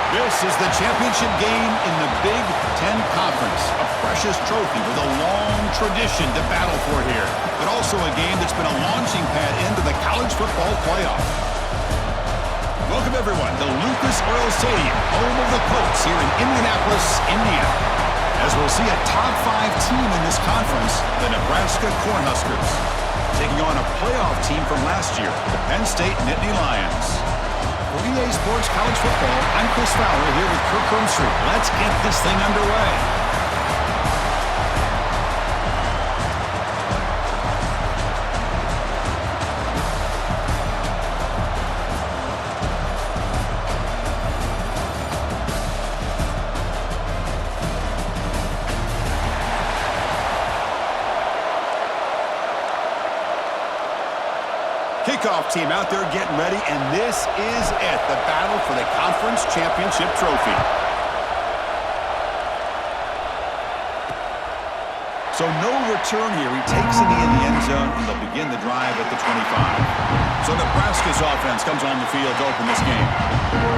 This is the championship game in the Big Ten Conference. A precious trophy with a long tradition to battle for here. But also a game that's been a launching pad into the college football playoff. Welcome, everyone, to Lucas Oil Stadium, home of the Colts here in Indianapolis, Indiana. As we'll see a top 5 team in this conference, the Nebraska Cornhuskers, taking on a playoff team from last year, the Penn State Nittany Lions. For EA Sports College Football, I'm Chris Fowler here with Kirk Hermstreet. Let's get this thing underway. Kickoff team out there getting ready, and this is it, the battle for the conference championship trophy. So no return here. He takes it in the end zone, and they'll begin the drive at the 25. So Nebraska's offense comes on the field to open this game.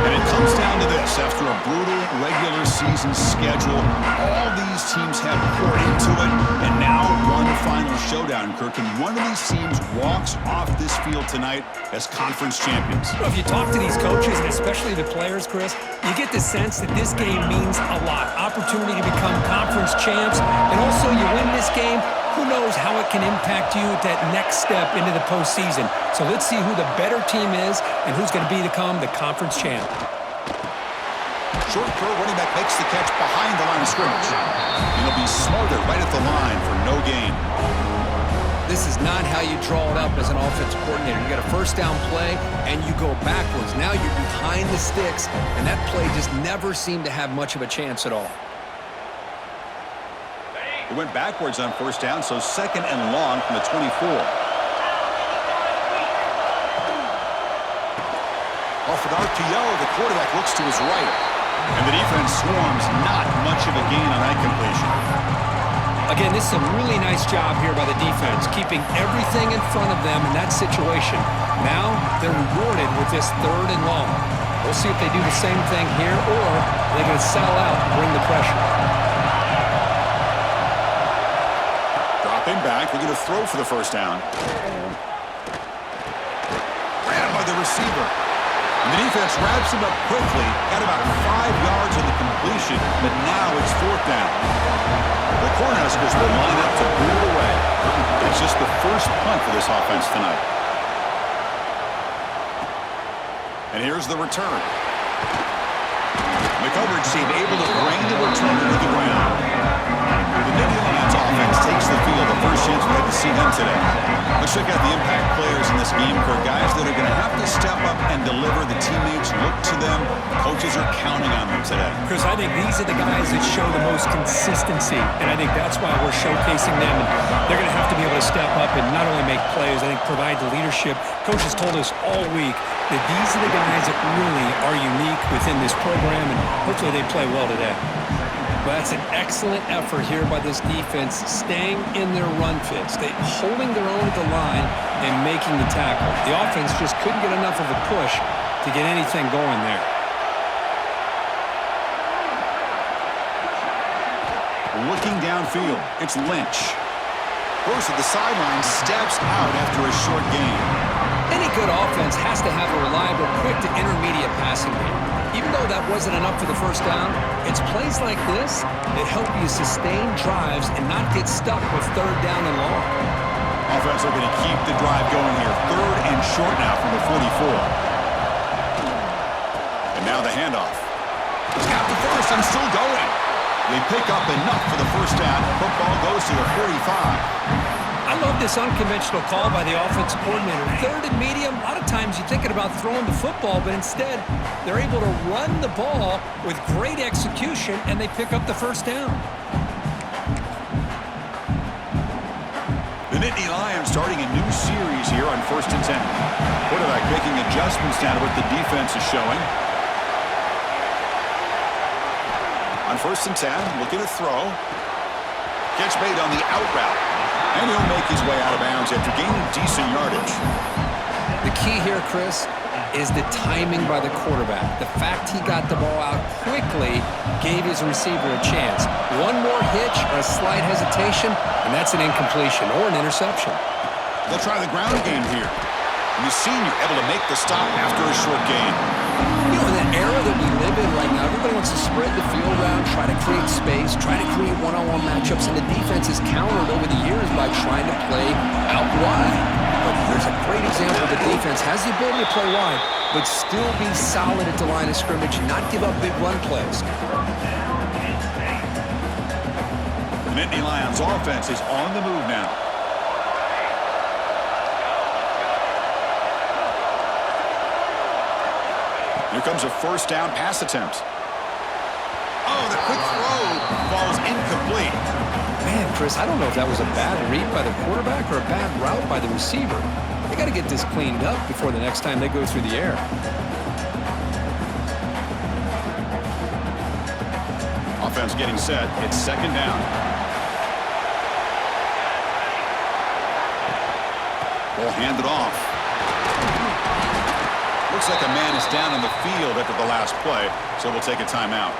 And it comes down to this. After a brutal regular season schedule, all these teams have poured into it, and now one final showdown, Kirk. And one of these teams walks off this field tonight as conference champions. Well, if you talk to these coaches, and especially the players, Chris, you get the sense that this game means a lot. Opportunity to become conference champs, and also you win this game, who knows how it can impact you at that next step into the postseason. So let's see who the better team is and who's going to become the conference champ. Short throw, running back makes the catch behind the line of scrimmage. And he'll be smothered right at the line for no gain. This is not how you draw it up as an offensive coordinator. You got a first down play, and you go backwards. Now you're behind the sticks, and that play just never seemed to have much of a chance at all. It went backwards on first down, so second and long from the 24. Off an RPO, the quarterback looks to his right. And the defense swarms, not much of a gain on that completion. Again, this is a really nice job here by the defense, keeping everything in front of them in that situation. Now they're rewarded with this third and long. We'll see if they do the same thing here, or they're going to settle out and bring the pressure. Dropping back, they're going to throw for the first down. Ran by the receiver. And the defense wraps him up quickly. Got about 5 yards on the completion, but now it's fourth down. The Cornhuskers will line up to boot it away. It's just the first punt for this offense tonight. And here's the return. The coverage team able to bring the returner to the ground. The Nittany Lions offense takes the field. The first chance we had to see them today. Let's check out the impact players in this game for guys that are going to have to step up and deliver. The teammates look to them. Coaches are counting on them today. Chris, I think these are the guys that show the most consistency, and I think that's why we're showcasing them. And they're going to have to be able to step up and not only make plays, I think provide the leadership. Coaches told us all week that these are the guys that really are unique within this program, and hopefully they play well today. But that's an excellent effort here by this defense, staying in their run fits, holding their own at the line and making the tackle. The offense just couldn't get enough of a push to get anything going there. Looking downfield, it's Lynch. Goes to the sideline, steps out after a short gain. Any good offense has to have a reliable, quick to intermediate passing game. Even though that wasn't enough for the first down, it's plays like this that help you sustain drives and not get stuck with third down and long. Offense looking to keep the drive going here. Third and short now from the 44. And now the handoff. He's got the first and still going. They pick up enough for the first down. Football goes to the 45. I love this unconventional call by the offensive coordinator. Third and medium, a lot of times you're thinking about throwing the football, but instead they're able to run the ball with great execution, and they pick up the first down. The Nittany Lions starting a new series here on 1st and 10. Quarterback making adjustments now to what the defense is showing. On 1st and 10, looking to throw. Catch made on the out route. And he'll make his way out of bounds after gaining decent yardage. The key here, Chris, is the timing by the quarterback. The fact he got the ball out quickly gave his receiver a chance. One more hitch or a slight hesitation, and that's an incompletion or an interception. They'll try the ground game here. And the senior able to make the stop after a short gain. You know, in that era that we live in right now, everybody wants to spread the field around, try to create space, try to create one-on-one matchups, and the defense has countered over the years by trying to play out wide. But here's a great example. The defense has the ability to play wide, but still be solid at the line of scrimmage and not give up big run plays. The Nittany Lions offense is on the move now. Here comes a first down pass attempt. Oh, the quick throw falls incomplete. Man, Chris, I don't know if that was a bad read by the quarterback or a bad route by the receiver. They got to get this cleaned up before the next time they go through the air. Offense getting set. It's second down. Ball handed off. Looks like a man is down on the field after the last play, so we'll take a timeout.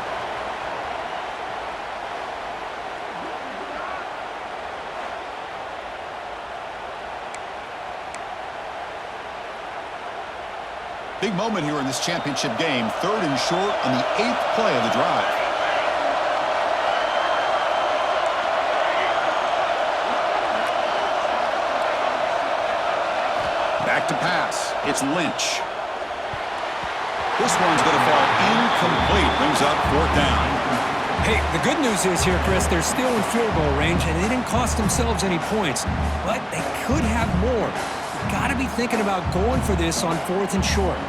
Big moment here in this championship game. 3rd and short on the 8th play of the drive. Back to pass. It's Lynch. This one's going to fall incomplete. Brings up 4th down. Hey, the good news is here, Chris, they're still in field goal range, and they didn't cost themselves any points, but they could have more. You got to be thinking about going for this on 4th and short.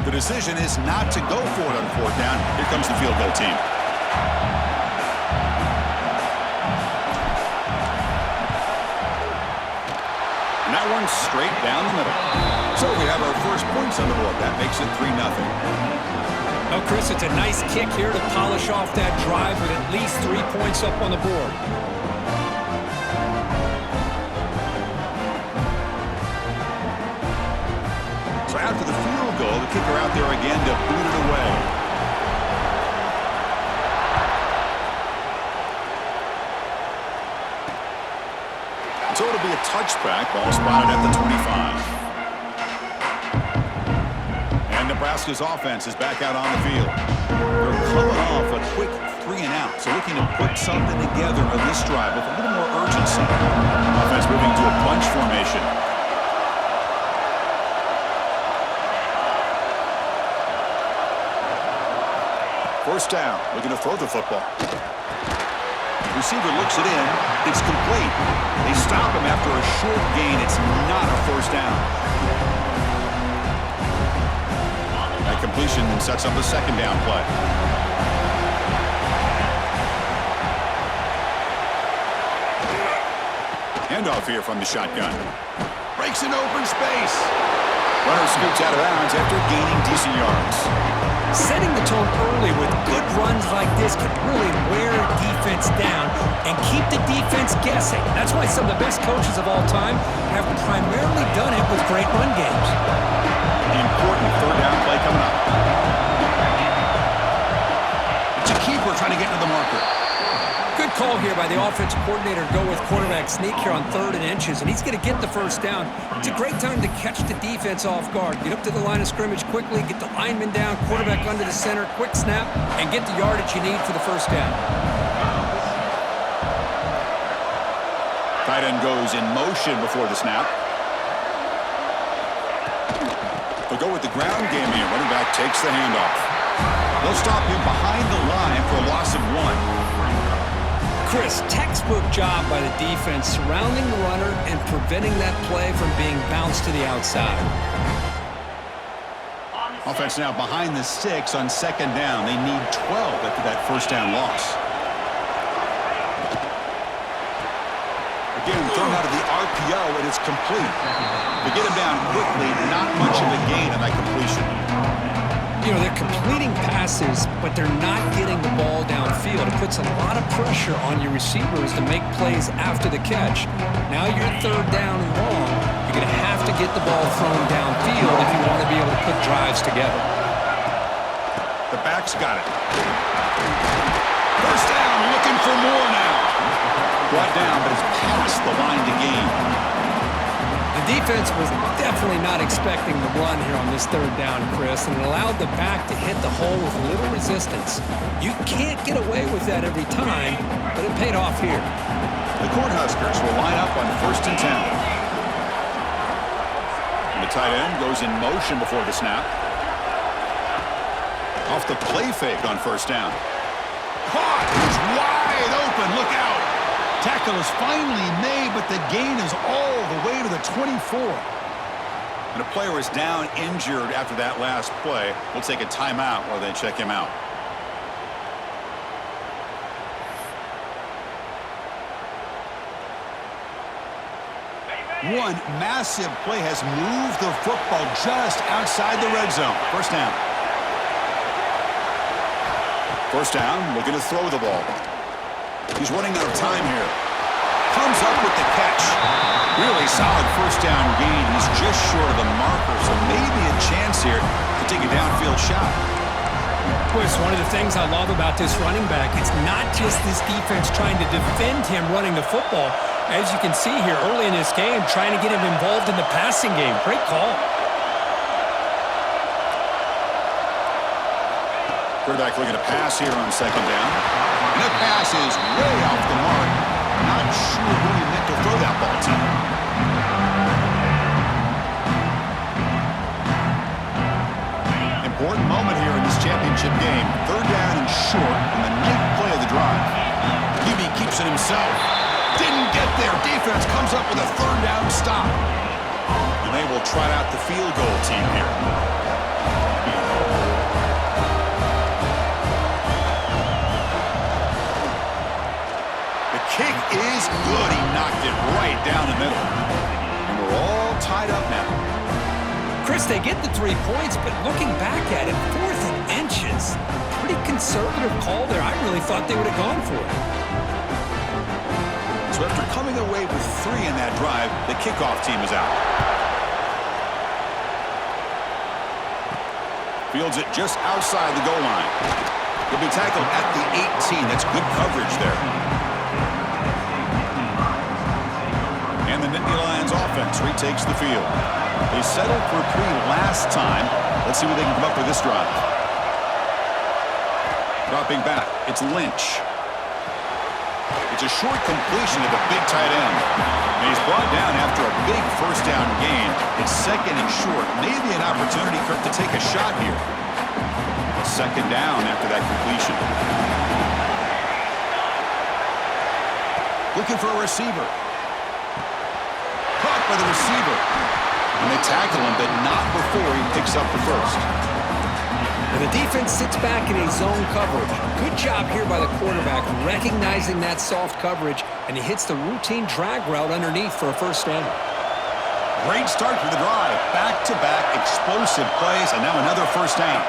The decision is not to go for it on 4th down. Here comes the field goal team. And that one's straight down the middle. So we have our first points on the board. That makes it 3-0. Oh, Chris, it's a nice kick here to polish off that drive with at least 3 points up on the board. So after the field goal, the kicker out there again to boot it away. So it'll be a touchback. Ball spotted at the 25. And Nebraska's offense is back out on the field. They're coming off a quick 3-and-out, so looking to put something together on this drive with a little more urgency. Offense moving to a bunch formation. First down, looking to throw the football. Receiver looks it in. It's complete. They stop him after a short gain. It's not a first down. That completion sets up a second down play. Handoff here from the shotgun. Breaks in open space. Runner scoots out of bounds after gaining decent yards. Setting the tone early with good runs like this can really wear defense down and keep the defense guessing. That's why some of the best coaches of all time have primarily done it with great run games. The important 3rd down play coming up. It's a keeper trying to get to the marker. Good call here by the offensive coordinator to go with quarterback sneak here on 3rd and inches, and he's going to get the first down. It's a great time to catch the defense off guard. Get up to the line of scrimmage quickly, get the lineman down, quarterback under the center, quick snap, and get the yardage you need for the first down. Tight end goes in motion before the snap. They'll go with the ground game here. Running back takes the handoff. They'll stop him behind the line for a loss of 1. Chris, textbook job by the defense surrounding the runner and preventing that play from being bounced to the outside. Offense now behind the 6 on 2nd down. They need 12 after that first down loss. Again, thrown out of the RPO, and it's complete. They get him down quickly, not much of a gain on that completion. You know, they're completing passes, but they're not getting the ball downfield. It puts a lot of pressure on your receivers to make plays after the catch. Now you're 3rd down and long. You're going to have to get the ball thrown downfield if you want to be able to put drives together. The back's got it. First down, looking for more now. Brought down, but it's past the line to gain. The defense was definitely not expecting the run here on this third down, Chris, and it allowed the back to hit the hole with little resistance. You can't get away with that every time, but it paid off here. The Cornhuskers will line up on 1st and 10. And the tight end goes in motion before the snap. Off the play fake on 1st down. Caught! He's wide open. Look out! Tackle is finally made, but the gain is all the way to the 24. And a player is down injured after that last play. We'll take a timeout while they check him out. One massive play has moved the football just outside the red zone. First down. First down, looking to throw the ball. He's running out of time here. Comes up with the catch. Really solid first down gain. He's just short of the marker, so maybe a chance here to take a downfield shot. Boy, it's one of the things I love about this running back. It's not just this defense trying to defend him running the football. As you can see here early in this game, trying to get him involved in the passing game. Great call. Quarterback looking to pass here on 2nd down. And the pass is way off the mark. Not sure who he meant to throw that ball to. Important moment here in this championship game. 3rd down and short on the 9th play of the drive. QB keeps it himself. Didn't get there. Defense comes up with a 3rd down stop. And they will try out the field goal team here. Kick is good. He knocked it right down the middle. And we're all tied up now. Chris, they get the 3 points, but looking back at it, 4th and inches. Pretty conservative call there. I really thought they would have gone for it. So after coming away with 3 in that drive, the kickoff team is out. Fields it just outside the goal line. He'll be tackled at the 18. That's good coverage there. And the Nittany Lions offense retakes the field. They settled for 3 last time. Let's see what they can come up with this drive. Dropping back, it's Lynch. It's a short completion to the big tight end. And he's brought down after a big first down gain. It's 2nd and short. Maybe an opportunity for him to take a shot here. A 2nd down after that completion. Looking for a receiver. Caught by the receiver. And they tackle him, but not before he picks up the first. And the defense sits back in a zone coverage. Good job here by the quarterback, recognizing that soft coverage, and he hits the routine drag route underneath for a first down. Great start to the drive. Back-to-back explosive plays, and now another first down.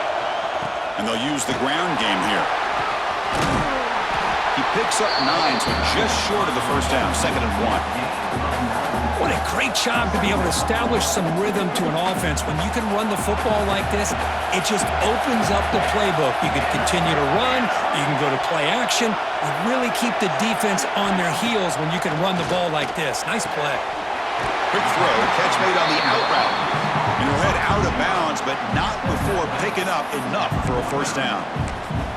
And they'll use the ground game here. He picks up 9, so just short of the first down, 2nd and 1. What a great job to be able to establish some rhythm to an offense. When you can run the football like this, it just opens up the playbook. You can continue to run. You can go to play action. You really keep the defense on their heels when you can run the ball like this. Nice play. Quick throw, catch made on the out route. And he'll head out of bounds, but not before picking up enough for a first down.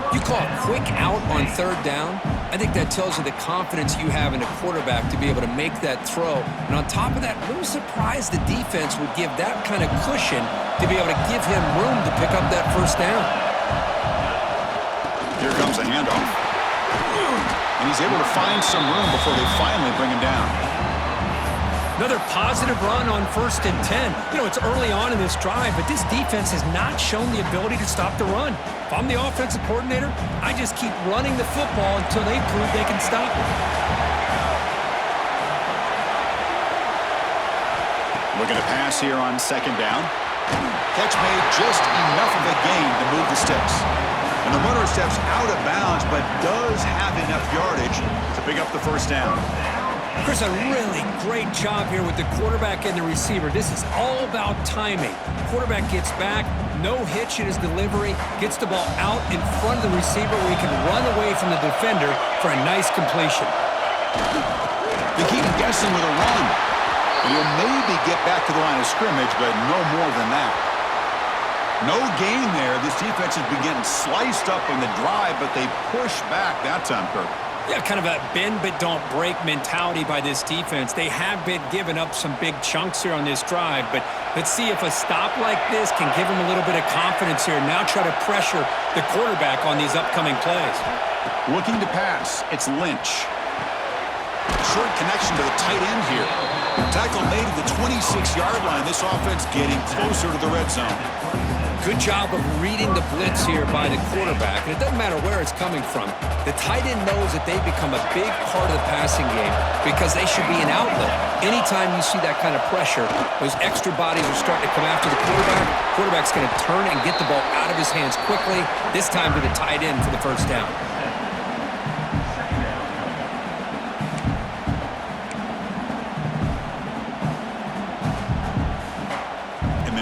You call a quick out on 3rd down? I think that tells you the confidence you have in a quarterback to be able to make that throw. And on top of that, a little surprised the defense would give that kind of cushion to be able to give him room to pick up that first down. Here comes a handoff. And he's able to find some room before they finally bring him down. Another positive run on 1st and 10. You know, it's early on in this drive, but this defense has not shown the ability to stop the run. If I'm the offensive coordinator, I just keep running the football until they prove they can stop it. Looking to pass here on 2nd down. Catch made just enough of a gain to move the sticks. And the runner steps out of bounds, but does have enough yardage to pick up the first down. Chris, a really great job here with the quarterback and the receiver. This is all about timing. Quarterback gets back, no hitch in his delivery, gets the ball out in front of the receiver where he can run away from the defender for a nice completion. They keep guessing with a run. He'll maybe get back to the line of scrimmage, but no more than that. No gain there. This defense has been getting sliced up on the drive, but they push back that time, Kirk. Yeah, kind of a bend but don't break mentality by this defense. They have been giving up some big chunks here on this drive, but let's see if a stop like this can give them a little bit of confidence here. Now try to pressure the quarterback on these upcoming plays. Looking to pass. It's Lynch. Short connection to the tight end here. Tackle made at the 26-yard line. This offense getting closer to the red zone. Good job of reading the blitz here by the quarterback. And it doesn't matter where it's coming from. The tight end knows that they become a big part of the passing game because they should be an outlet. Anytime you see that kind of pressure, those extra bodies are starting to come after the quarterback. Quarterback's going to turn and get the ball out of his hands quickly, this time to the tight end for the first down.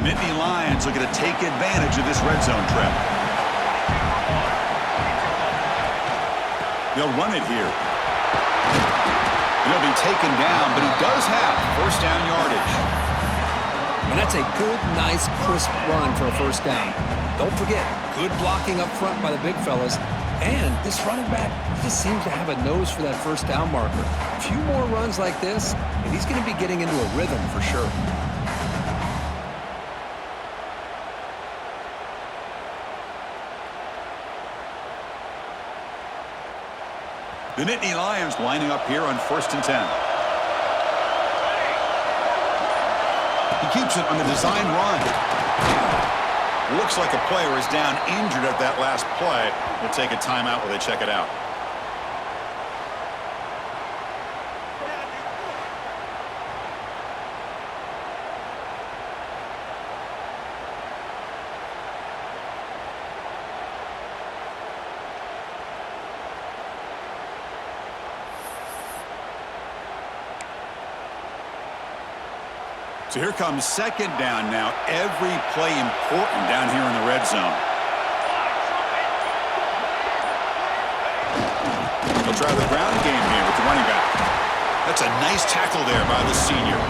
Nittany Lions looking to take advantage of this red zone trap. They'll run it here. He'll be taken down, but he does have first down yardage. And that's a good, nice, crisp run for a first down. Don't forget, good blocking up front by the big fellas. And this running back just seems to have a nose for that first down marker. A few more runs like this, and he's going to be getting into a rhythm for sure. The Nittany Lions lining up here on 1st and 10. He keeps it on the design run. Looks like a player is down injured at that last play. We'll take a timeout while they check it out. So here comes second down now. Every play important down here in the red zone. They'll try the ground game here with the running back. That's a nice tackle there by the senior.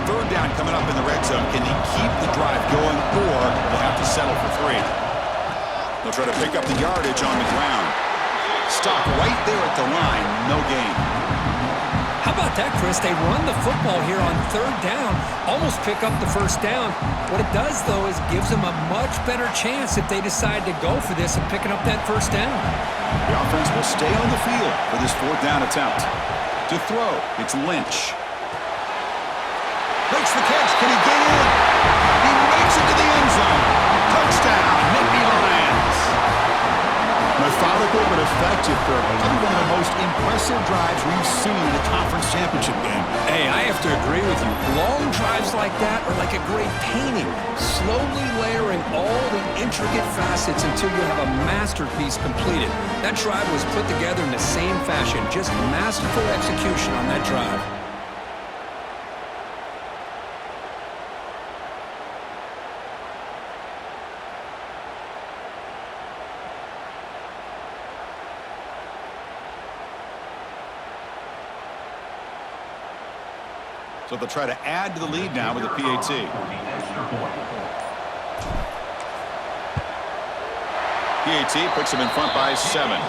Third down coming up in the red zone. Can he keep the drive going, or will have to settle for 3? They'll try to pick up the yardage on the ground. Stop right there at the line. No gain. How about that, Chris? They run the football here on third down, almost pick up the first down. What it does, though, is gives them a much better chance if they decide to go for this and picking up that first down. The offense will stay on the field for this 4th down attempt. To throw, it's Lynch. Makes the catch. Can he get in? He makes it to the end zone. Touchdown, Nittany Lions. Methodical but effective for probably one of the most impressive drives we've seen in a conference championship game. Hey, I have to agree with you. Long drives like that are like a great painting, slowly layering all the intricate facets until you have a masterpiece completed. That drive was put together in the same fashion, just masterful execution on that drive. So they'll try to add to the lead now with a PAT. PAT puts them in front by 7.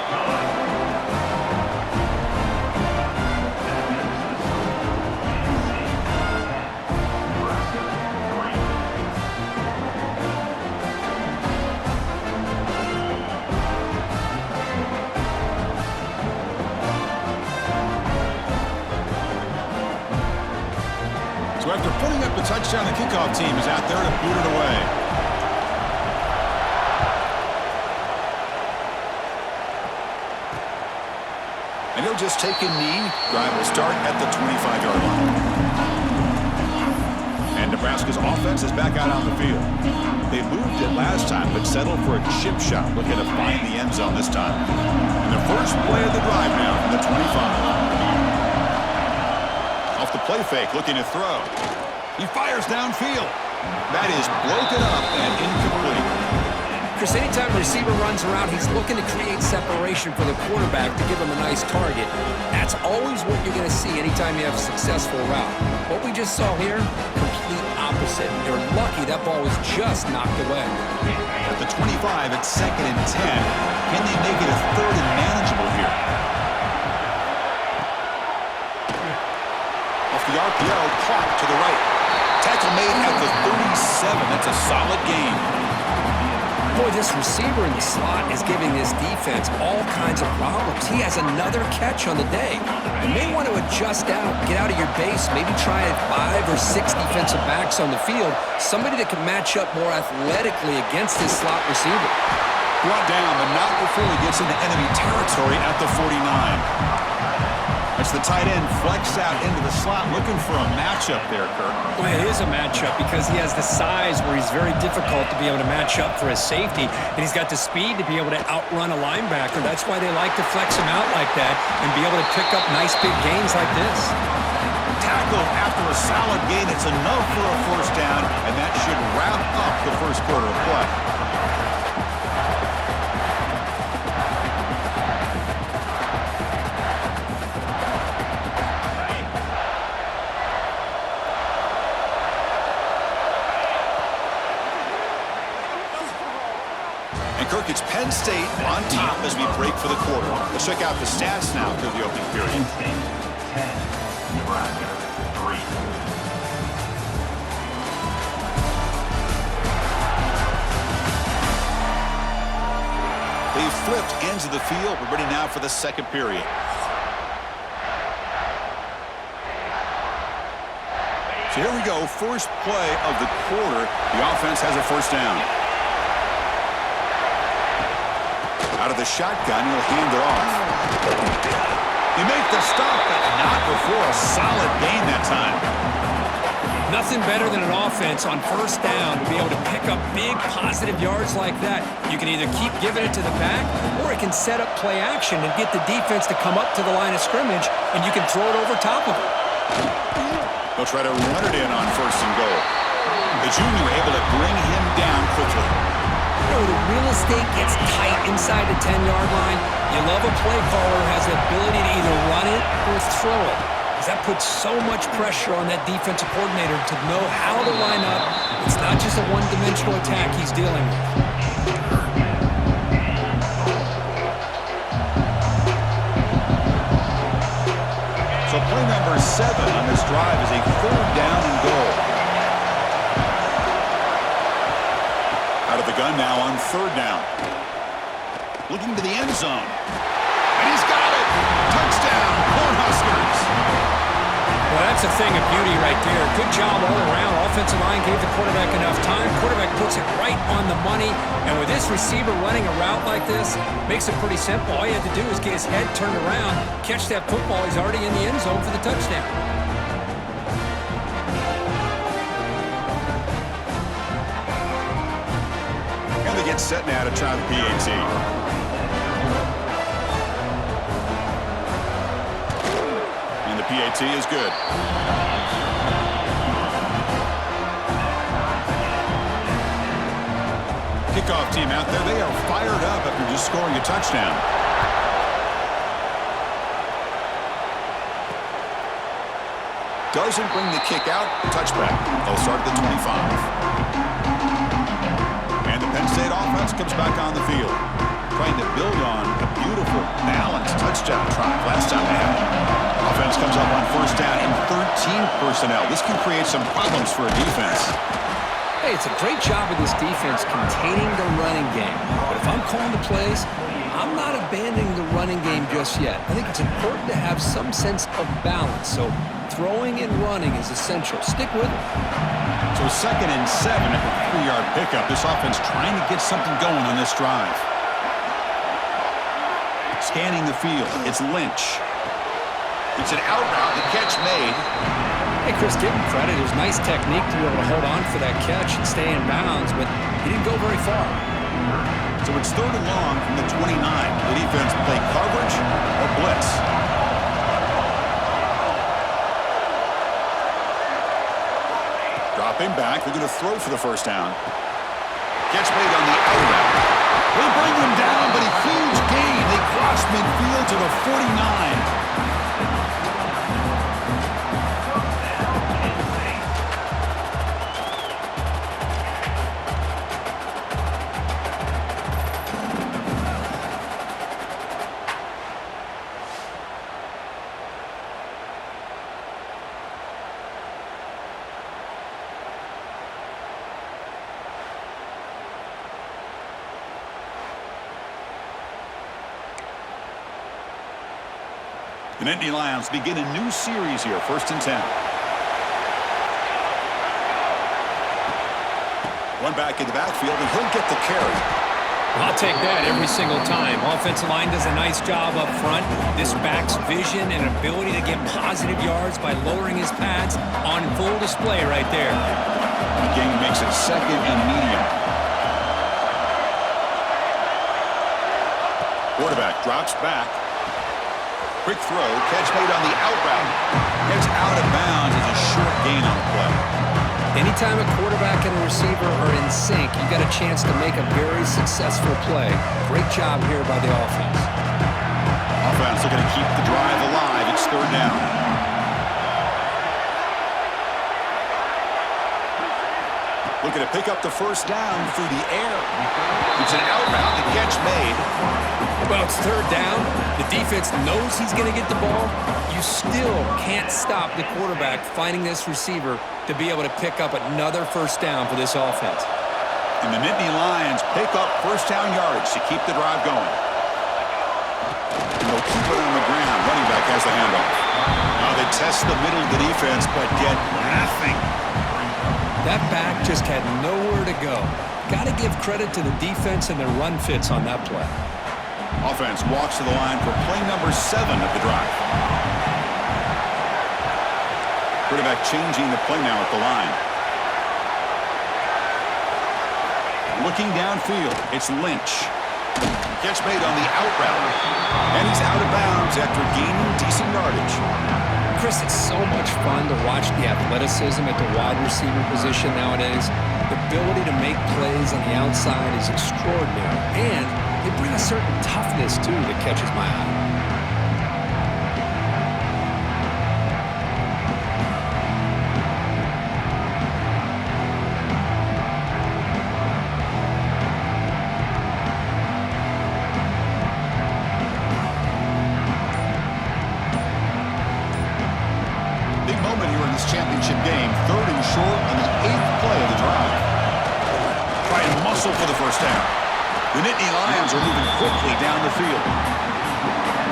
So after putting up a touchdown. The kickoff team is out there to boot it away. And he'll just take a knee. Drive will start at the 25-yard line. And Nebraska's offense is back out on the field. They moved it last time, but settled for a chip shot, looking to find the end zone this time. And the first play of the drive now from the 25. Off the play fake, looking to throw. He fires downfield. That is broken up and incomplete. Chris, anytime a receiver runs around, he's looking to create separation for the quarterback to give him a nice target. That's always what you're going to see anytime you have a successful route. What we just saw here, complete opposite. They're lucky that ball was just knocked away. At the 25, it's 2nd and 10. Can they make it a 3rd and manageable here? Off the RPO, caught to the right. Tackle made at the 37. That's a solid gain. Boy, this receiver in the slot is giving this defense all kinds of problems. He has another catch on the day. You may want to adjust out, get out of your base, maybe try 5 or 6 defensive backs on the field, somebody that can match up more athletically against this slot receiver. Brought down, but not before he gets into enemy territory at the 49. That's the tight end flex out into the slot, looking for a matchup there, Kirk. Well, it is a matchup because he has the size where he's very difficult to be able to match up for his safety, and he's got the speed to be able to outrun a linebacker. That's why they like to flex him out like that and be able to pick up nice big gains like this. Tackle after a solid gain. It's enough for a first down, and that should wrap up the first quarter of play. Kirk, it's Penn State on top as we break for the quarter. Let's check out the stats now through the opening period. Penn State 10, Nebraska 3. They've flipped ends of the field. We're ready now for the second period. So here we go. First play of the quarter. The offense has a first down. Out of the shotgun, he'll hand it off. They make the stop, but not before a solid gain that time. Nothing better than an offense on first down to be able to pick up big positive yards like that. You can either keep giving it to the back, or it can set up play action and get the defense to come up to the line of scrimmage, and you can throw it over top of it. They'll try to run it in on first and goal. The junior able to bring him down quickly. You know, the real estate gets tight inside the 10-yard line. You love a play caller who has the ability to either run it or throw it, because that puts so much pressure on that defensive coordinator to know how to line up. It's not just a one-dimensional attack he's dealing with. So play number 7 on this drive is a 3rd down and goal. Out of the gun now on 3rd down. Looking to the end zone. And he's got it! Touchdown, Cornhuskers! Well, that's a thing of beauty right there. Good job all around. Offensive line gave the quarterback enough time. Quarterback puts it right on the money. And with this receiver running a route like this, makes it pretty simple. All you have to do is get his head turned around, catch that football. He's already in the end zone for the touchdown. And they get set now to try the PAT. And the PAT is good. Kickoff team out there. They are fired up after just scoring a touchdown. Doesn't bring the kick out. Touchback. They'll start at the 25. And the Penn State offense comes back on the field, trying to build on a beautiful, balanced touchdown drive last time they had it. Offense comes up on first down in 13 personnel. This can create some problems for a defense. Hey, it's a great job of this defense containing the running game. But if I'm calling the plays, I'm not abandoning the running game just yet. I think it's important to have some sense of balance. So throwing and running is essential. Stick with it. So 2nd and 7 at the 3-yard pickup. This offense trying to get something going on this drive. Scanning the field, it's Lynch. It's an out route, the catch made. Hey, Chris, give him credit. It was nice technique to be able to hold on for that catch and stay in bounds, but he didn't go very far. So it's 3rd and long from the 29. The defense play coverage or blitz. Dropping back, they're going to throw for the first down. Catch made on the out route. They bring him down, but a huge gain. They cross midfield to the 49. The Nittany Lions begin a new series here, 1st and 10. One back in the backfield, and he'll get the carry. I'll take that every single time. Offensive line does a nice job up front. This back's vision and ability to get positive yards by lowering his pads on full display right there. The game makes it 2nd and medium. Quarterback drops back. Quick throw, catch made on the out route. Gets out of bounds as a short gain on the play. Anytime a quarterback and a receiver are in sync, you got a chance to make a very successful play. Great job here by the offense. Offense looking to keep the drive alive. It's 3rd down. Looking to pick up the first down through the air. It's an out route, the catch made. Well, it's 3rd down. The defense knows he's going to get the ball. You still can't stop the quarterback finding this receiver to be able to pick up another first down for this offense. And the Nittany Lions pick up first down yardage to keep the drive going. And they'll keep it on the ground. Running back has the handoff. Now they test the middle of the defense, but get nothing. That back just had nowhere to go. Got to give credit to the defense and their run fits on that play. Offense walks to the line for play number 7 of the drive. Quarterback changing the play now at the line. Looking downfield, it's Lynch. Catch made on the out route. And he's out of bounds after gaining decent yardage. Chris, it's so much fun to watch the athleticism at the wide receiver position nowadays. The ability to make plays on the outside is extraordinary. And they bring a certain toughness, too, that catches my eye. Big moment here in this championship game. 3rd and short on the 8th play of the drive. Try and muscle for the first down. The Nittany Lions are moving quickly down the field.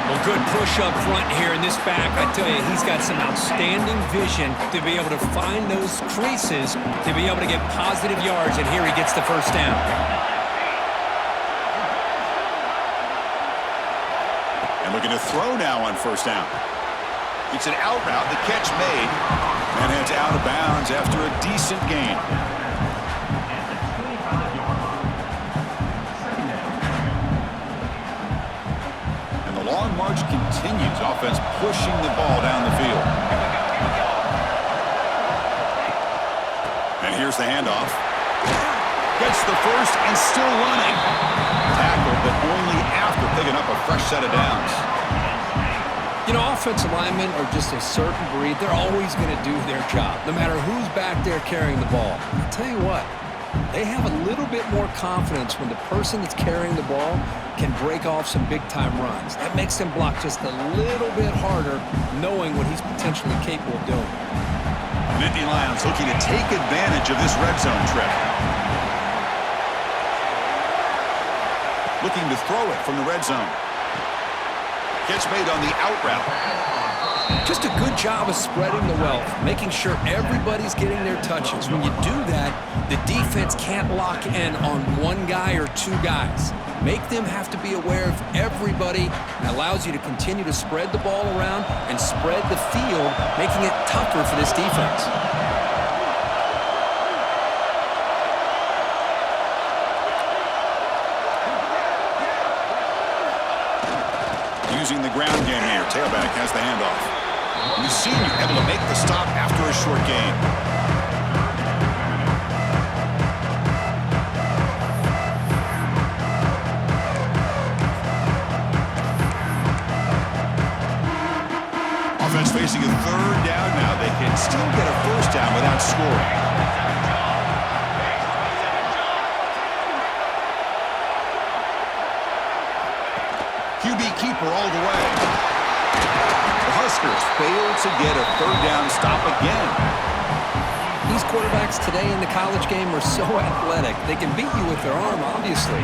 Well, good push up front here in this back. I tell you, he's got some outstanding vision to be able to find those creases, to be able to get positive yards, and here he gets the first down. And looking to throw now on first down. It's an out route, the catch made, and heads out of bounds after a decent gain. And the long march continues. Offense pushing the ball down the field. And here's the handoff. Gets the first and still running. Tackled, but only after picking up a fresh set of downs. You know, offensive linemen are just a certain breed. They're always going to do their job, no matter who's back there carrying the ball. I'll tell you what, they have a little bit more confidence when the person that's carrying the ball can break off some big-time runs. That makes them block just a little bit harder, knowing what he's potentially capable of doing. Nittany Lions looking to take advantage of this red zone trip. Looking to throw it from the red zone. Catch made on the out route. Just a good job of spreading the wealth, making sure everybody's getting their touches. When you do that, the defense can't lock in on one guy or two guys. Make them have to be aware of everybody, and allows you to continue to spread the ball around and spread the field, making it tougher for this defense. Using the ground game here. Tailback has the handoff. We've seen you able to make the stop after a short gain. Offense facing a third down now. They can still get a first down without scoring. QB keeper all the way. The Huskers failed to get a third down stop again. These quarterbacks today in the college game are so athletic. They can beat you with their arm, obviously.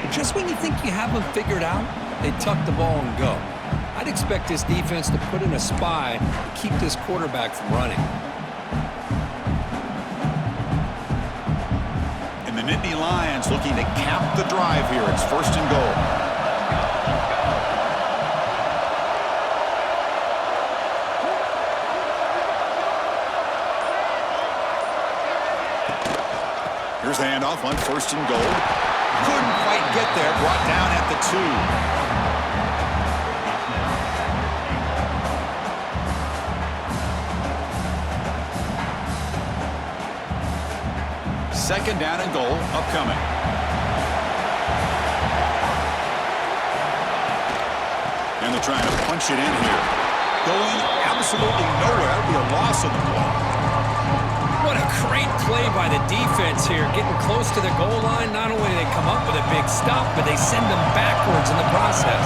But just when you think you have them figured out, they tuck the ball and go. I'd expect this defense to put in a spy to keep this quarterback from running. And the Nittany Lions looking to cap the drive here. It's 1st and goal. Here's the handoff on 1st and goal. Couldn't quite get there. Brought down at the 2. 2nd down and goal upcoming. And they're trying to punch it in here. Going absolutely nowhere. That'll be a loss of the ball. What a great play by the defense here. Getting close to the goal line, not only do they come up with a big stop, but they send them backwards in the process.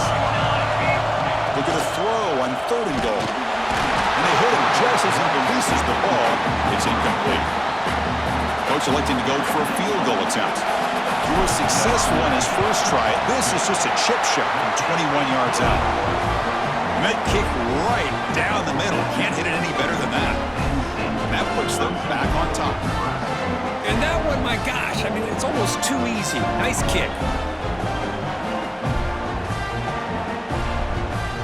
Look at a throw on 3rd and goal. And they hit him just as he releases the ball. It's incomplete. Coach electing to go for a field goal attempt. He was successful on his first try. This is just a chip shot from 21 yards out. And that kick right down the middle. Can't hit it any better than that. That puts them back on top. And that one, my gosh, I mean, it's almost too easy. Nice kick.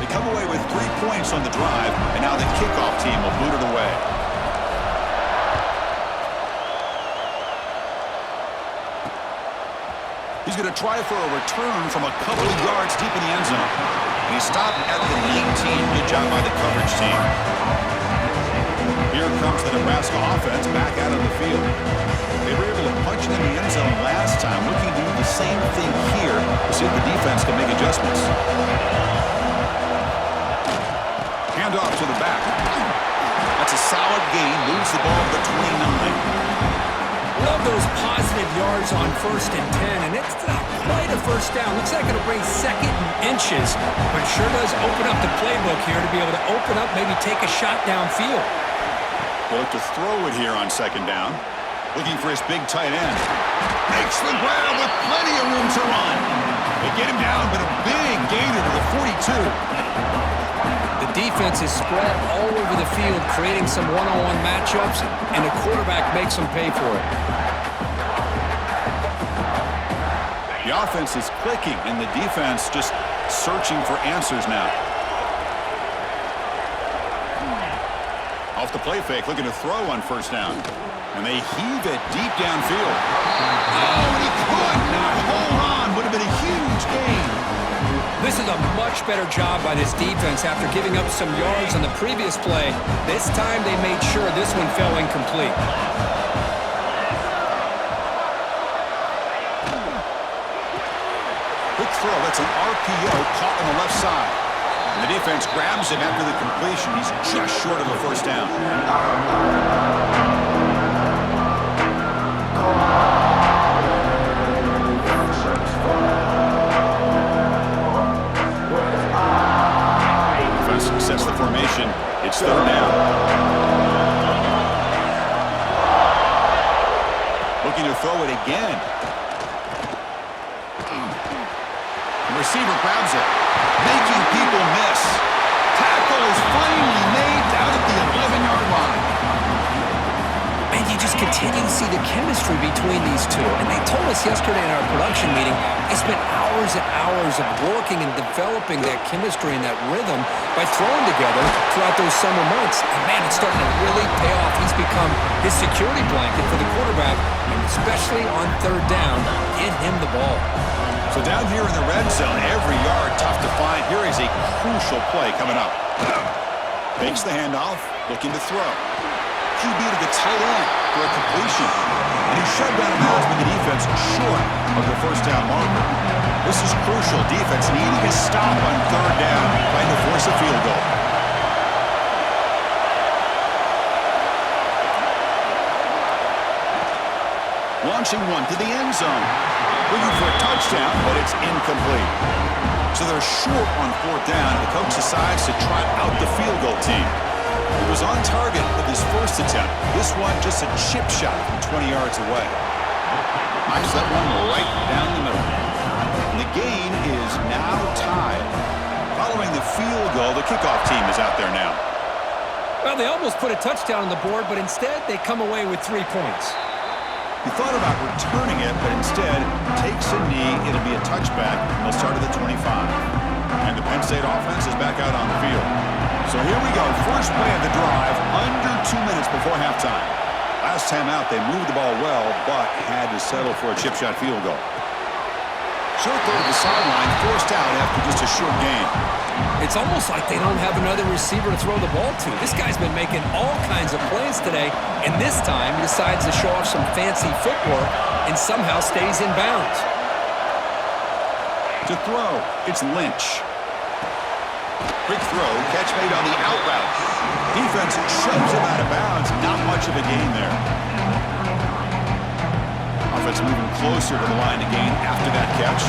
They come away with 3 points on the drive, and now the kickoff team will boot it away. He's going to try for a return from a couple of yards deep in the end zone. And he stopped at the 19. Good job by the coverage team. Here comes the Nebraska offense back out on the field. They were able to punch it in the end zone last time, looking to do the same thing here to see if the defense can make adjustments. Hand off to the back. That's a solid gain, moves the ball to 29. Love those positive yards on 1st and 10, and it's not quite a first down. Looks like it'll bring 2nd and inches, but it sure does open up the playbook here to be able to open up, maybe take a shot downfield. They'll look to throw it here on 2nd down. Looking for his big tight end. Makes the grab with plenty of room to run. They get him down, but a big gainer to the 42. The defense is spread all over the field, creating some one-on-one matchups, and the quarterback makes them pay for it. The offense is clicking, and the defense just searching for answers now. Off the play fake, looking to throw on 1st down. And they heave it deep downfield. Oh, and he could not hold on. Would have been a huge gain. This is a much better job by this defense after giving up some yards on the previous play. This time they made sure this one fell incomplete. Quick throw. That's an RPO caught on the left side. And the defense grabs him after the completion. He's just short of a 1st down. Defense sets the formation. It's 3rd down. Looking to throw it again. The receiver grabs it, making people miss. Tackle is finally made. just continue to see the chemistry between these two. And they told us yesterday in our production meeting, they spent hours and hours of working and developing that chemistry and that rhythm by throwing together throughout those summer months. And man, it's starting to really pay off. He's become his security blanket for the quarterback, and especially on third down, get him the ball. So down here in the red zone, every yard tough to find. Here is a crucial play coming up. Fakes the handoff, looking to throw. QB to the tight end for a completion. And he's shoved out of bounds by the defense short of the first down marker. This is crucial. Defense needing a stop on third down, trying to force a field goal. Launching one to the end zone. Looking for a touchdown, but it's incomplete. So they're short on fourth down. The coach decides to trot out the field goal team. He was on target with his first attempt. This one just a chip shot from 20 yards away. Knocks that one right down the middle. And the game is now tied. Following the field goal, the kickoff team is out there now. Well, they almost put a touchdown on the board, but instead they come away with 3 points. He thought about returning it, but instead takes a knee. It'll be a touchback. They'll start at the 25. And the Penn State offense is back out on the field. So here we go. First play of the drive, under 2 minutes before halftime. Last time out, they moved the ball well, but had to settle for a chip shot field goal. Short throw to the sideline, forced out after just a short gain. It's almost like they don't have another receiver to throw the ball to. This guy's been making all kinds of plays today, and this time he decides to show off some fancy footwork and somehow stays in bounds. To throw, it's Lynch. Quick throw, catch made on the out route. Defense shoves him out of bounds. Not much of a gain there. Offense moving closer to the line to gain after that catch.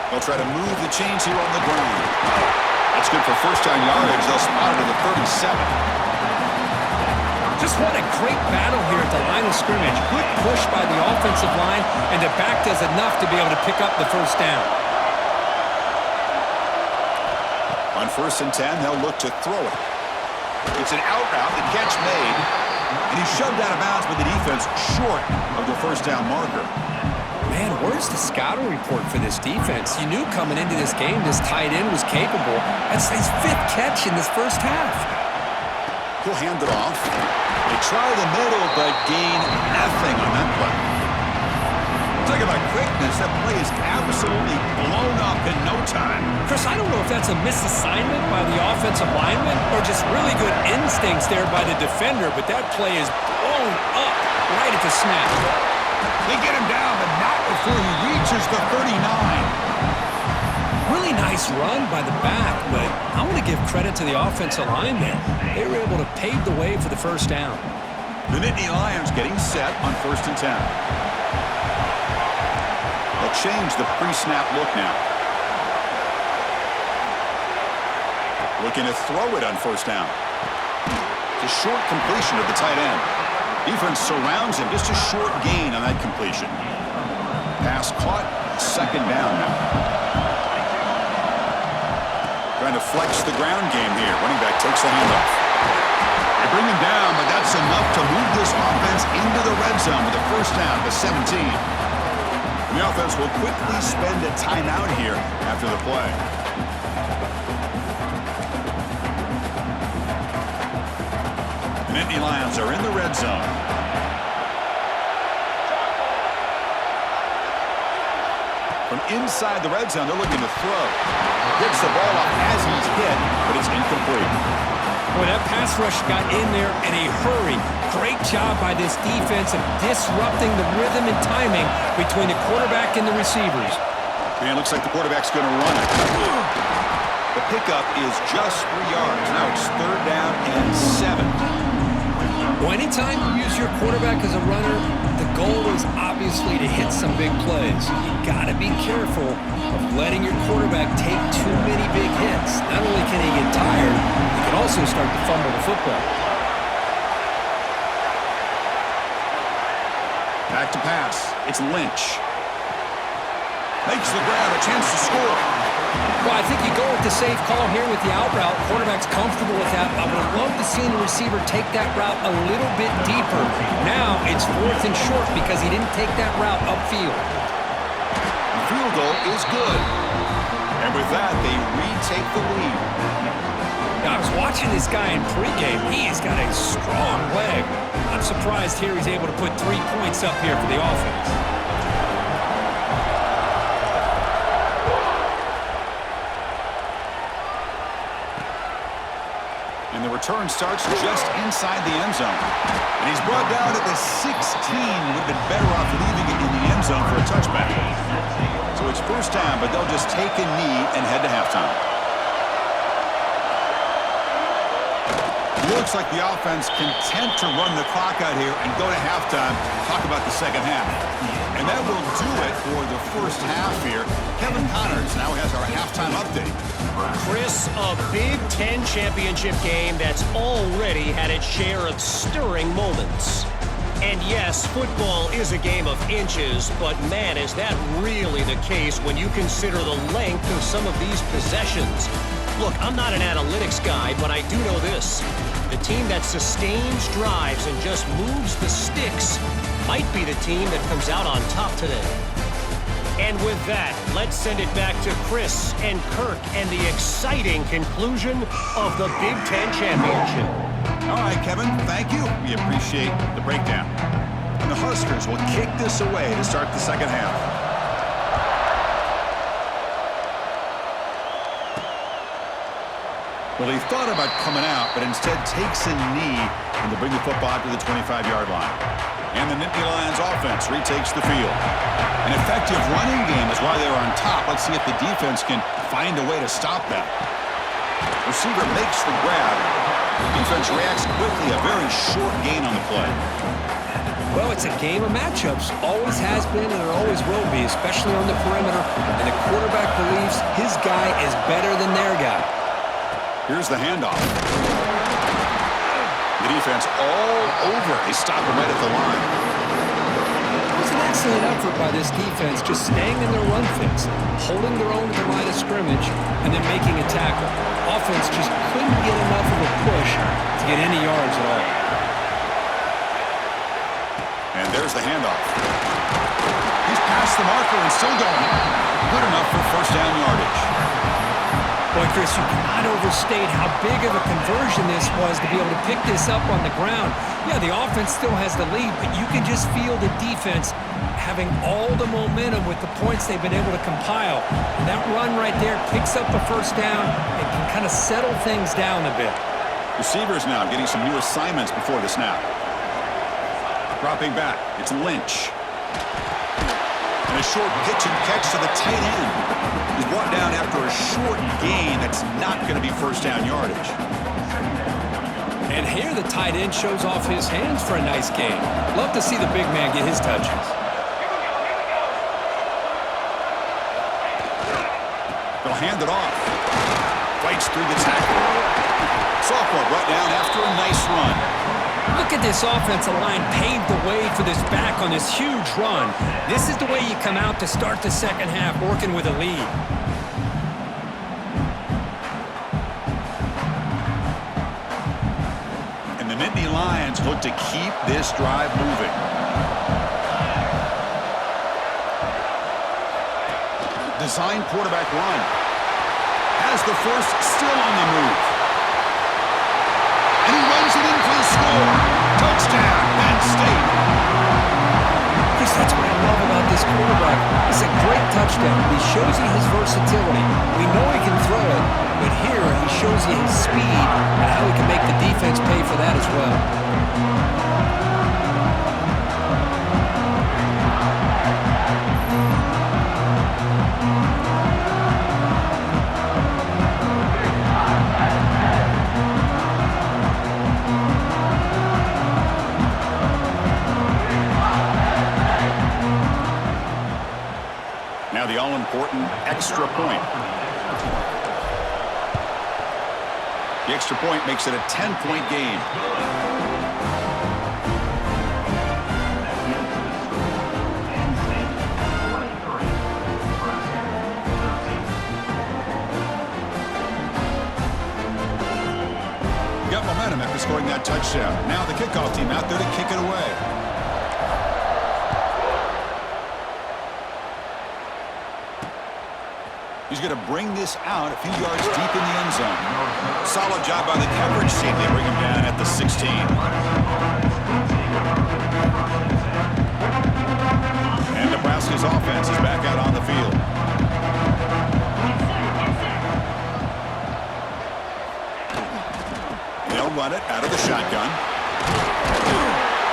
They'll try to move the chains here on the ground. That's good for first down yardage. They'll spot it at the 37. Just what a great battle here at the line of scrimmage. Good push by the offensive line, and the back does enough to be able to pick up the first down. On 1st and 10, they'll look to throw it. It's an out route, the catch made, and he's shoved out of bounds by the defense short of the first down marker. Man, where's the scouting report for this defense? You knew coming into this game this tight end was capable. That's his 5th catch in this first half. He'll hand it off. They try the middle, but gain nothing on that play. Talk about quickness. That play is absolutely blown up in no time. Chris, I don't know if that's a misassignment by the offensive lineman or just really good instincts there by the defender, but that play is blown up right at the snap. They get him down, but not before he reaches the 39. Really nice run by the back, but I want to give credit to the offensive line there. They were able to pave the way for the first down. The Nittany Lions getting set on 1st and 10. They'll change the pre-snap look now. Looking to throw it on 1st down. It's a short completion of the tight end. Defense surrounds him. Just a short gain on that completion. Pass caught. 2nd down now. Trying to flex the ground game here. Running back takes the handoff. They bring him down, but that's enough to move this offense into the red zone with a first down to 17. And the offense will quickly spend a timeout here after the play. The Nittany Lions are in the red zone. From inside the red zone, they're looking to throw. Gets the ball up as he's hit, but it's incomplete. Boy, that pass rush got in there in a hurry. Great job by this defense of disrupting the rhythm and timing between the quarterback and the receivers. And it looks like the quarterback's going to run it. The pickup is just 3 yards. Now it's 3rd down and 7. Well, anytime you use your quarterback as a runner, the goal is obviously to hit some big plays. You got to be careful of letting your quarterback take too many big hits. Not only can he get tired, he can also start to fumble the football. Back to pass. It's Lynch. Makes the grab, a chance to score. Well, I think you go with the safe call here with the out route. Quarterback's comfortable with that. I would have loved to see the receiver take that route a little bit deeper. Now it's 4th and short because he didn't take that route upfield. The field goal is good. And with that, they retake the lead. I was watching this guy in pregame. He's got a strong leg. I'm surprised here he's able to put 3 points up here for the offense. And the return starts just inside the end zone. And he's brought down at the 16. Would have been better off leaving it in the end zone for a touchback. So it's first down, but they'll just take a knee and head to halftime. Looks like the offense content to run the clock out here and go to halftime. Talk about the second half. And that will do it for the first half here. Kevin Connors now has our halftime update. Chris, a Big Ten championship game that's already had its share of stirring moments. And yes, football is a game of inches, but man, is that really the case when you consider the length of some of these possessions. Look, I'm not an analytics guy, but I do know this. The team that sustains drives and just moves the sticks might be the team that comes out on top today. And with that, let's send it back to Chris and Kirk and the exciting conclusion of the Big Ten Championship. All right, Kevin, thank you. We appreciate the breakdown. And the Huskers will kick this away to start the second half. Well, he thought about coming out, but instead takes a knee and to bring the football out to the 25-yard line. And the Nittany Lions offense retakes the field. An effective running game is why they're on top. Let's see if the defense can find a way to stop that. Receiver makes the grab. Defense reacts quickly. A very short gain on the play. Well, it's a game of matchups. Always has been and it always will be, especially on the perimeter. And the quarterback believes his guy is better than their guy. Here's the handoff. The defense all over. They stop him right at the line. It was an excellent effort by this defense, just staying in their run fits, holding their own at the line of scrimmage, and then making a tackle. Offense just couldn't get enough of a push to get any yards at all. And there's the handoff. He's past the marker and still going. Good enough for first down yardage. Boy, Chris, you cannot overstate how big of a conversion this was to be able to pick this up on the ground. Yeah, the offense still has the lead, but you can just feel the defense having all the momentum with the points they've been able to compile. And that run right there picks up a first down and can kind of settle things down a bit. Receivers now getting some new assignments before the snap. Dropping back, it's Lynch. And a short pitch and catch to the tight end. He's brought down after a short gain that's not going to be first down yardage. And here the tight end shows off his hands for a nice gain. Love to see the big man get his touches. They'll hand it off. Fights through the tackle. Sophomore brought down after a nice run. Look at this offensive line paved the way for this back on this huge run. This is the way you come out to start the second half, working with a lead. And the Nittany Lions look to keep this drive moving. Design quarterback run. Has the first, still on the move. And he runs it in for the score. Touchdown, Penn State. Chris, that's what I love about this quarterback. It's a great touchdown. He shows you his versatility. We know he can throw it, but here he shows you his speed and how he can make the defense pay for that as well. Now the all-important extra point. The extra point makes it a 10-point game. touchdown. Now the kickoff team out there to kick it away. He's going to bring this out a few yards deep in the end zone. Solid job by the coverage team. They bring him down at the 16. And Nebraska's offense is back out on the field. They'll run it out of the shotgun.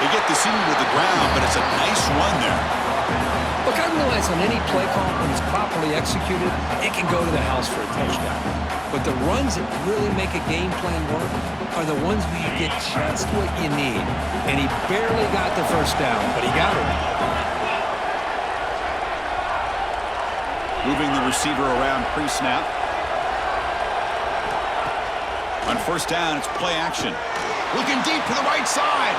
They get the seam with the ground, but it's a nice run there. Look, I realize on any play call, when it's properly executed, it can go to the house for a touchdown. But the runs that really make a game plan work are the ones where you get just what you need. And he barely got the first down, but he got it. Moving the receiver around pre-snap. On first down, it's play action. Looking deep to the right side.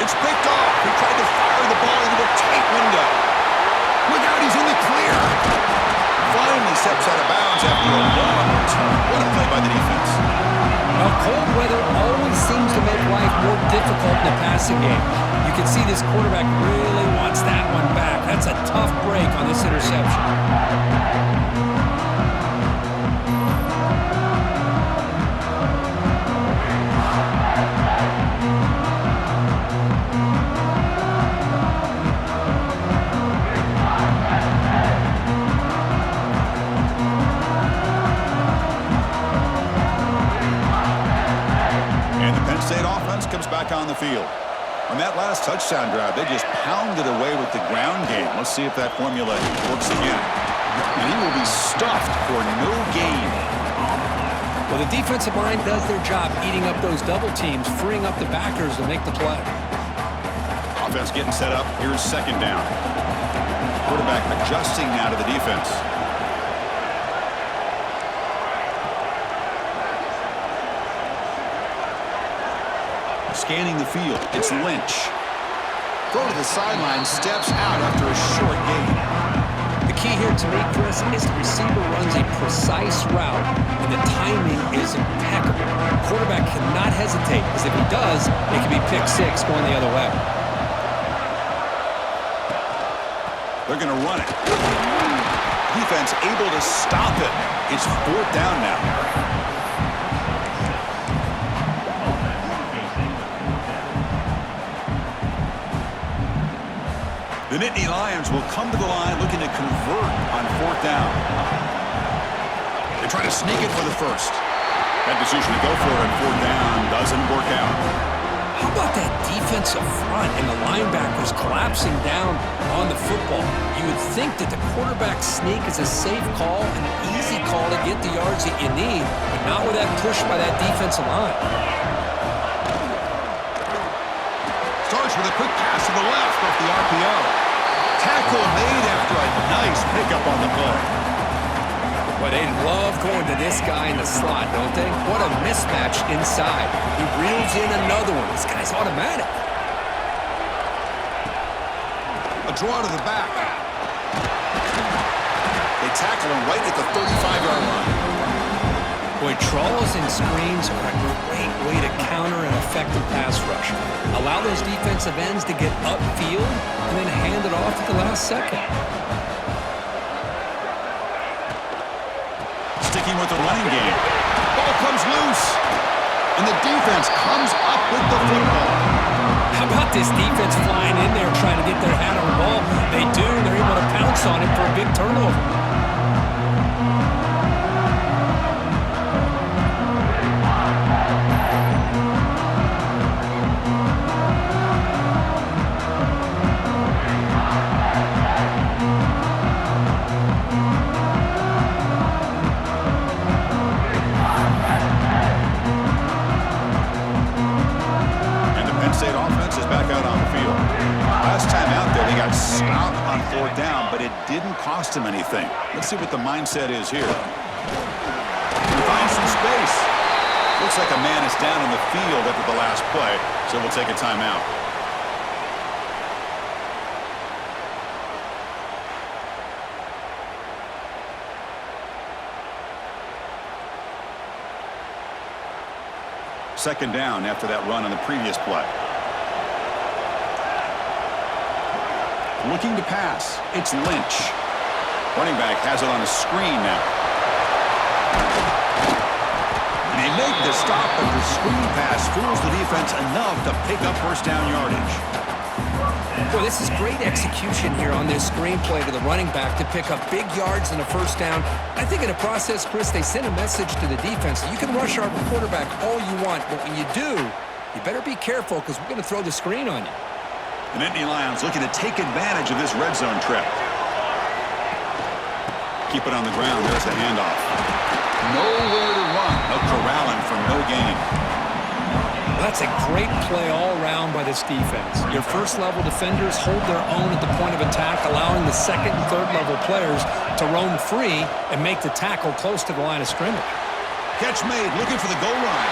It's picked off. He tried to fire the ball into a tight window. Look out, he's in the clear. Finally steps out of bounds after a long return. What a play by the defense. Now, cold weather always seems to make life more difficult in the passing game. You can see this quarterback really wants that one back. That's a tough break on this interception. Back on the field. On that last touchdown drive, they just pounded away with the ground game. Let's see if that formula works again. And he will be stuffed for no gain. Well, the defensive line does their job eating up those double teams, freeing up the backers to make the play. Offense getting set up. Here's second down. Quarterback adjusting now to the defense. Scanning the field, it's Lynch. Throw to the sideline, steps out after a short gain. The key here to me, Chris, is the receiver runs a precise route, and the timing is impeccable. Quarterback cannot hesitate, because if he does, it could be pick six going the other way. They're going to run it. Defense able to stop it. It's fourth down now. The Nittany Lions will come to the line looking to convert on fourth down. They try to sneak it for the first. That decision to go for it on fourth down doesn't work out. How about that defensive front and the linebackers collapsing down on the football? You would think that the quarterback sneak is a safe call, an easy call to get the yards that you need, but not with that push by that defensive line. Starts with a quick pass to the left off the RPO. Tackle made after a nice pickup on the play. Well, they love going to this guy in the slot, don't they? What a mismatch inside. He reels in another one. This guy's automatic. A draw to the back. They tackle him right at the 35-yard line. Boy, trawls and screens are a great way to counter an effective pass rush. Allow those defensive ends to get upfield and then hand it off at the last second. Sticking with the running game. Ball comes loose. And the defense comes up with the football. How about this defense flying in there trying to get their hat on the ball? They do. They're able to pounce on it for a big turnover. Stop on fourth down, but it didn't cost him anything. Let's see what the mindset is here. He finds some space. Looks like a man is down in the field after the last play, so we'll take a timeout. Second down after that run on the previous play. Looking to pass. It's Lynch. Running back has it on a screen now. And they make the stop, but the screen pass fools the defense enough to pick up first down yardage. Boy, this is great execution here on this screenplay to the running back to pick up big yards and a first down. I think in the process, Chris, they sent a message to the defense. You can rush our quarterback all you want, but when you do, you better be careful because we're going to throw the screen on you. The Nittany Lions looking to take advantage of this red zone trip. Keep it on the ground. There's the handoff. Nowhere to run. They'll corral him for no gain. That's a great play all around by this defense. Your first-level defenders hold their own at the point of attack, allowing the second and third-level players to roam free and make the tackle close to the line of scrimmage. Catch made, looking for the goal line.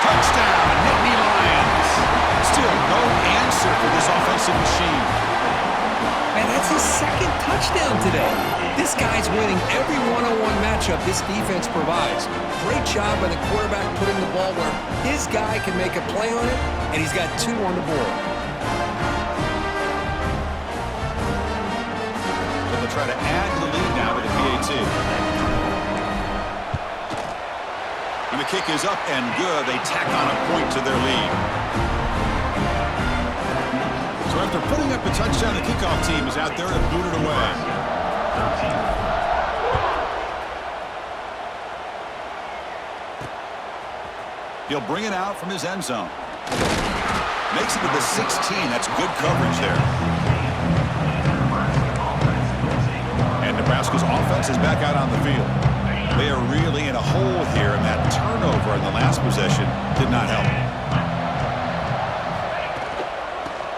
Touchdown, Nittany Lions. Still no answer for this offensive machine. Man, that's his second touchdown today. This guy's winning every one-on-one matchup this defense provides. Great job by the quarterback putting the ball where his guy can make a play on it, and he's got 2 on the board. So they'll try to add to the lead now with the PAT. And the kick is up and good. They tack on a point to their lead. So after putting up a touchdown, the kickoff team is out there to boot it away. He'll bring it out from his end zone. Makes it to the 16. That's good coverage there. And Nebraska's offense is back out on the field. They are really in a hole here, and that turnover in the last possession did not help.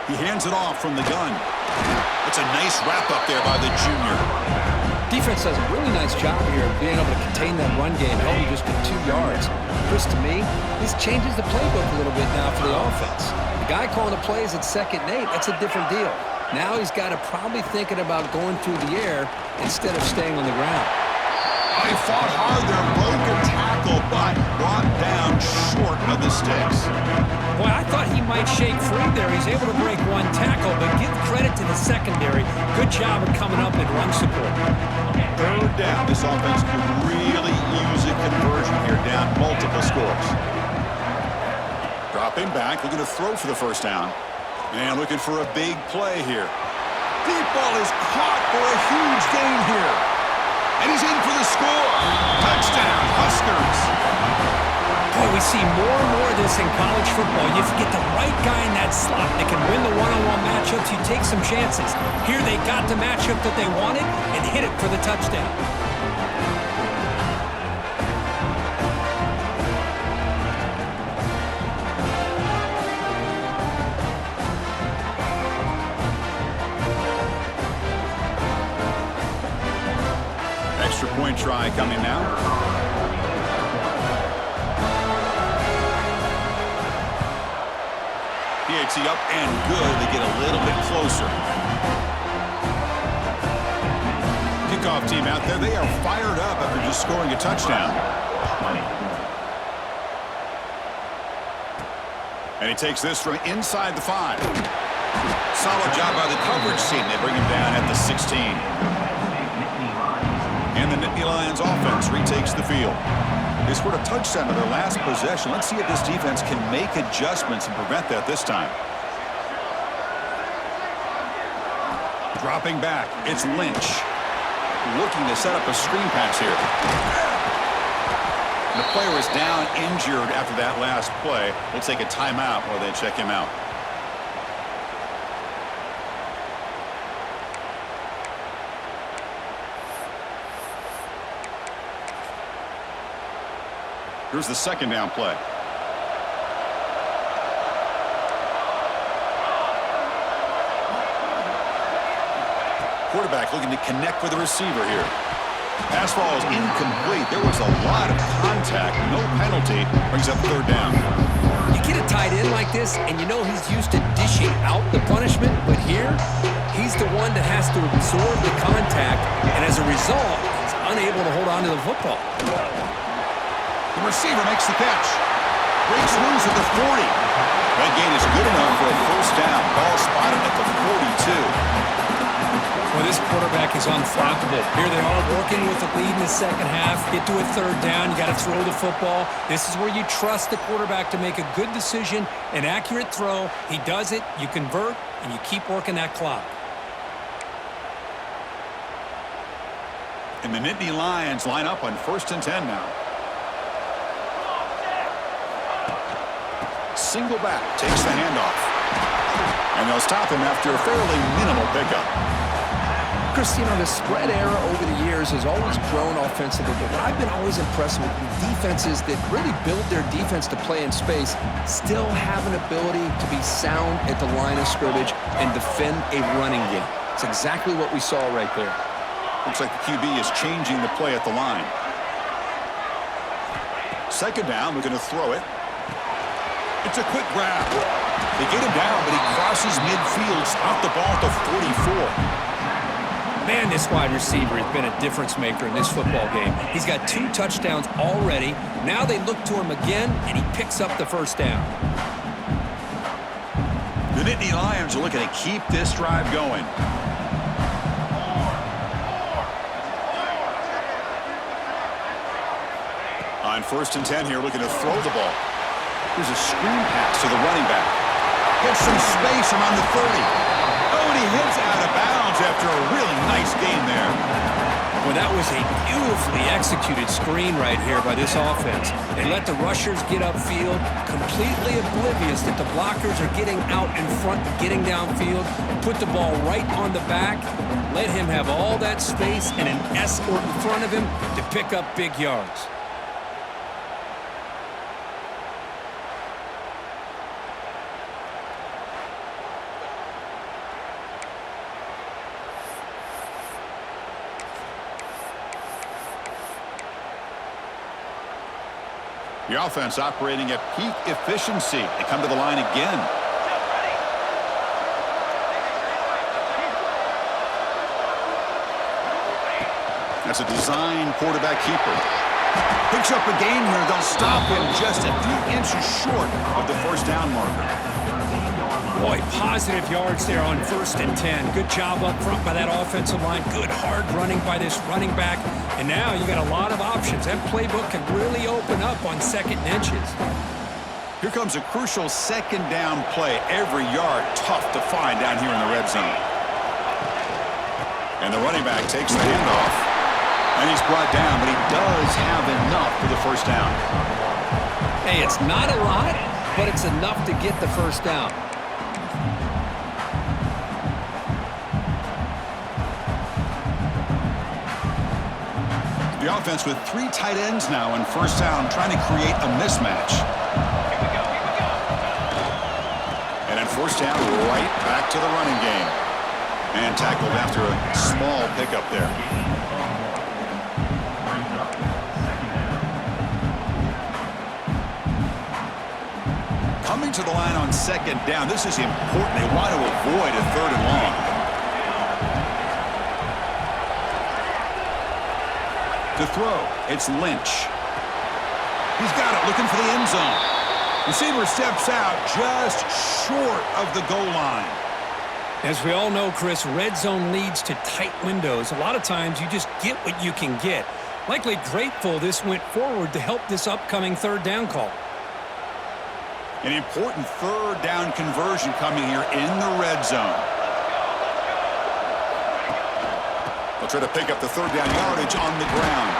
He hands it off from the gun. It's a nice wrap-up there by the junior. Defense does a really nice job here of being able to contain that run game, held him just to 2 yards. Chris, to me, this changes the playbook a little bit now for the offense. The guy calling the plays at 2nd and 8, that's a different deal. Now he's got to probably thinking about going through the air instead of staying on the ground. They fought hard there, broke a tackle, but brought down short of the sticks. Boy, I thought he might shake free there. He's able to break 1 tackle, but give credit to the secondary. Good job of coming up and run support. Third down. This offense could really use a conversion here, down multiple scores. Dropping back, looking to throw for the first down. And looking for a big play here. Deep ball is caught for a huge gain here. And he's in for the score. Touchdown, Huskers. Boy, we see more and more of this in college football. You get the right guy in that slot that can win the one-on-one matchups. You take some chances. Here they got the matchup that they wanted and hit it for the touchdown. Extra point try coming now. PAT up and good. They get a little bit closer. Kickoff team out there. They are fired up after just scoring a touchdown. And he takes this from inside the 5. Solid job by the coverage team. They bring him down at the 16. And the Nittany Lions offense retakes the field. They scored a touchdown on their last possession. Let's see if this defense can make adjustments and prevent that this time. Dropping back, it's Lynch. Looking to set up a screen pass here. The player is down injured after that last play. We'll take a timeout while they check him out. Here's the second down play. Quarterback looking to connect with the receiver here. Pass ball is incomplete. There was a lot of contact. No penalty. Brings up third down. You get a tight end like this, and you know he's used to dishing out the punishment, but here, he's the one that has to absorb the contact, and as a result, he's unable to hold on to the football. The receiver makes the catch. Breaks loose at the 40. That gain is good enough for a first down. Ball spotted at the 42. Well, this quarterback is unflappable. Here they are working with a lead in the second half. Get to a third down. You got to throw the football. This is where you trust the quarterback to make a good decision, an accurate throw. He does it, you convert, and you keep working that clock. And the Nittany Lions line up on 1st and 10 now. Single back takes the handoff. And they'll stop him after a fairly minimal pickup. Chris, the spread era over the years has always grown offensively, but what I've been always impressed with defenses that really build their defense to play in space still have an ability to be sound at the line of scrimmage and defend a running game. It's exactly what we saw right there. Looks like the QB is changing the play at the line. Second down, we're going to throw it. It's a quick grab. They get him down, but he crosses midfield, stopped the ball at the 44. Man, this wide receiver has been a difference maker in this football game. He's got 2 touchdowns already. Now they look to him again, and he picks up the first down. The Nittany Lions are looking to keep this drive going. On 1st and 10 here, looking to throw the ball. Here's a screen pass to the running back. Gets some space around the 30. Oh, and he hits out of bounds after a really nice gain there. Well, that was a beautifully executed screen right here by this offense. They let the rushers get upfield, completely oblivious that the blockers are getting out in front, getting downfield, put the ball right on the back, let him have all that space and an escort in front of him to pick up big yards. The offense operating at peak efficiency. They come to the line again. That's a design quarterback keeper. Picks up a gain here. They'll stop him just a few inches short of the first down marker. Boy, positive yards there on 1st and 10. Good job up front by that offensive line. Good hard running by this running back. And now you got a lot of options. That playbook can really open up on 2nd and inches. Here comes a crucial second down play. Every yard tough to find down here in the red zone. And the running back takes the handoff. And he's brought down, but he does have enough for the first down. Hey, it's not a lot, but it's enough to get the first down. The offense with 3 tight ends now on first down, trying to create a mismatch. And on first down, right back to the running game. And tackled after a small pickup there. Coming to the line on second down. This is important. They want to avoid a 3rd and long. To throw, it's Lynch. He's got it, looking for the end zone. Receiver steps out just short of the goal line. As we all know, Chris, red zone leads to tight windows. A lot of times you just get what you can get. Likely grateful this went forward to help this upcoming 3rd down call. An important 3rd down conversion coming here in the red zone. They'll try to pick up the 3rd down yardage on the ground.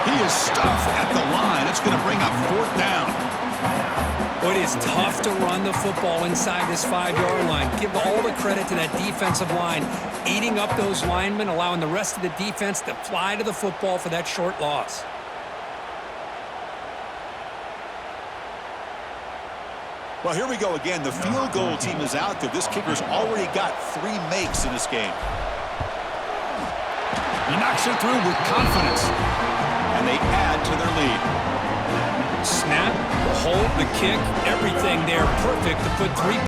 He is stuffed at the line. It's going to bring up 4th down. Well, it is tough to run the football inside this 5-yard line. Give all the credit to that defensive line, eating up those linemen, allowing the rest of the defense to fly to the football for that short loss. Well, here we go again. The field goal team is out there. This kicker's already got 3 makes in this game. He knocks it through with confidence. And they add to their lead. Snap, the hold, the kick, everything there perfect to put 3